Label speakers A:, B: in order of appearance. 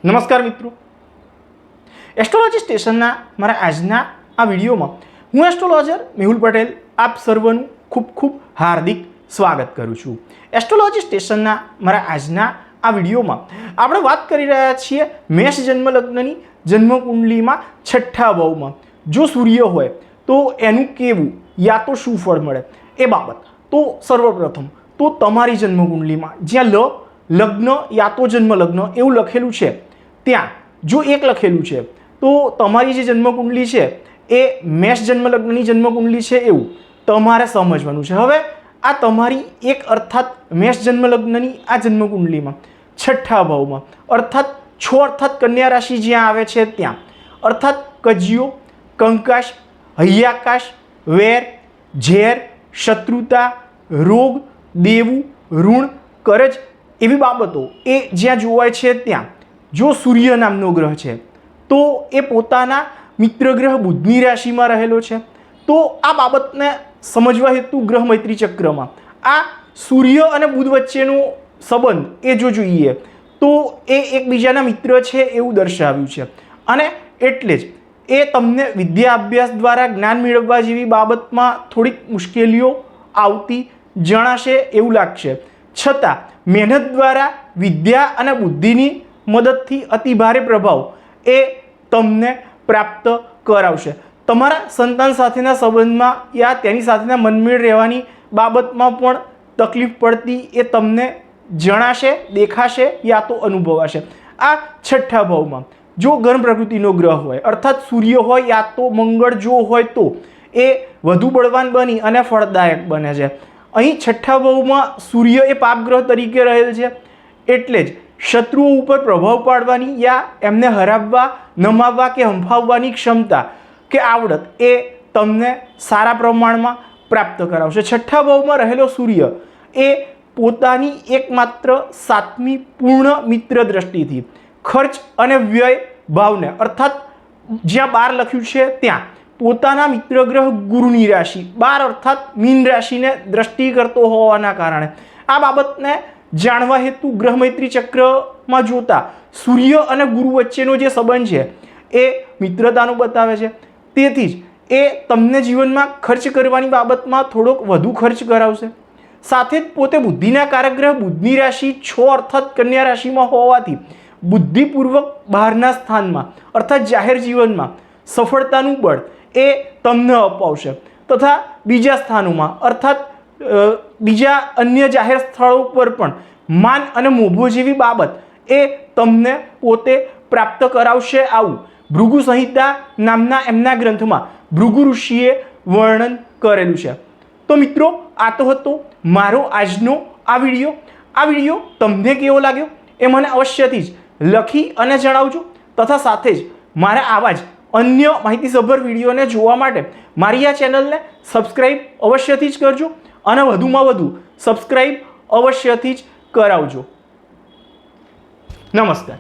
A: નમસ્કાર મિત્રો, એસ્ટ્રોલોજી સ્ટેશનના મારા આજના આ વિડીયોમાં હું એસ્ટ્રોલોજર મેહુલ પટેલ આપ સર્વનું ખૂબ ખૂબ હાર્દિક સ્વાગત કરું છું। એસ્ટ્રોલોજી સ્ટેશનના મારા આજના આ વિડીયોમાં આપણે વાત કરી રહ્યા છીએ મેષ જન્મ લગ્નની જન્મકુંડલીમાં છઠ્ઠા ભાવમાં જો સૂર્ય હોય તો એનું કેવું યા તો શું ફળ મળે એ બાબત। તો સર્વપ્રથમ તો તમારી જન્મકુંડલીમાં જ્યાં લગ્ન યા તો જન્મ લગ્ન એવું લખેલું છે ત્યાં જો એક લખેલું છે તો તમારી જે જન્મકુંડલી છે એ મેષ જન્મ લગ્નની જન્મકુંડલી છે એવું તમારે સમજવાનું છે। હવે આ તમારી એક અર્થાત મેષ જન્મ લગ્નની આ જન્મકુંડલીમાં છઠ્ઠા ભાવમાં અર્થાત અર્થાત કન્યા રાશિ જ્યાં આવે છે ત્યાં અર્થાત કજિયો, કંકાશ, હૈયાકાશ, વેર, ઝેર, શત્રુતા, રોગ, દેવું, ઋણ, કરજ એવી બાબતો એ જ્યાં જોવાય છે ત્યાં જો સૂર્ય નામનો ગ્રહ છે તો એ પોતાના મિત્ર ગ્રહ બુધની રાશિમાં રહેલો છે તો આ બાબતને સમજવા હેતુ ગ્રહ મૈત્રી ચક્રમાં આ સૂર્ય અને બુધ વચ્ચેનો સંબંધ એ જો જોઈએ તો એ એકબીજાના મિત્ર છે એવું દર્શાવ્યું છે અને એટલે જ એ તમને વિદ્યા અભ્યાસ દ્વારા જ્ઞાન મેળવવા જેવી બાબતમાં થોડીક મુશ્કેલીઓ આવતી જણાશે એવું લાગશે, છતાં મહેનત દ્વારા વિદ્યા અને બુદ્ધિની મદદથી અતિ ભારે પ્રભાવ એ તમને પ્રાપ્ત કરાવશે। તમારા સંતાન સાથેના સંબંધમાં યા તેની સાથેના મનમેળ રહેવાની બાબતમાં પણ તકલીફ પડતી એ તમને જણાશે, દેખાશે યા તો અનુભવાશે। આ છઠ્ઠા ભાવમાં જો ગર્મ પ્રકૃતિનો ગ્રહ હોય અર્થાત સૂર્ય હોય યા તો મંગળ જો હોય તો એ વધુ બળવાન બની અને ફળદાયક બને છે। અહીં છઠ્ઠા ભાવમાં સૂર્ય એ પાપગ્રહ તરીકે રહેલ છે એટલે જ શત્રુઓ ઉપર પ્રભાવ પાડવાની યા એમને હરાવવા, નમાવવા કે હંફાવવાની ક્ષમતા કે આવડત એ તમને સારા પ્રમાણમાં પ્રાપ્ત કરાવશે। છઠ્ઠા ભાવમાં રહેલો સૂર્ય એ પોતાની એકમાત્ર સાતમી પૂર્ણ મિત્ર દ્રષ્ટિથી ખર્ચ અને વ્યય ભાવને અર્થાત જ્યાં 12 લખ્યું છે ત્યાં પોતાના મિત્ર ગ્રહ ગુરુની રાશિ 12 અર્થાત મીન રાશિને દ્રષ્ટિ કરતો હોવાના કારણે આ બાબતને જાણવા હેતુ ગ્રહ મૈત્રી ચક્રમાં જોતા સૂર્ય અને ગુરુ વચ્ચેનો જે સંબંધ છે એ મિત્રતાનું બતાવે છે। તેથી જ એ તમને જીવનમાં ખર્ચ કરવાની બાબતમાં થોડોક વધુ ખર્ચ કરાવશે। સાથે જ પોતે બુદ્ધિના કારક ગ્રહ બુધની રાશિ 6 અર્થાત કન્યા રાશિમાં હોવાથી બુદ્ધિપૂર્વક બહારના સ્થાનમાં અર્થાત જાહેર જીવનમાં સફળતાનું બળ એ તમને અપાવશે તથા બીજા સ્થાનોમાં અર્થાત બીજા અન્ય જાહેર સ્થળો પર પણ માન અને મોભો જેવી બાબત એ તમને પોતે પ્રાપ્ત કરાવશે આવું ભૃગુ સંહિતા નામના એમના ગ્રંથમાં ભૃગુ ઋષિએ વર્ણન કરેલું છે। તો મિત્રો આ તો હતો મારો આજનો આ વિડીયો તમને કેવો લાગ્યો એ મને અવશ્યથી જ લખી અને જણાવજો તથા સાથે જ મારા આવા જ અન્ય માહિતીસભર વિડીયોને જોવા માટે મારી આ ચેનલને સબસ્ક્રાઈબ અવશ્યથી જ કરજો અને વધુમાં વધુ સબસ્ક્રાઈબ અવશ્યથી જ કરાવજો। નમસ્કાર।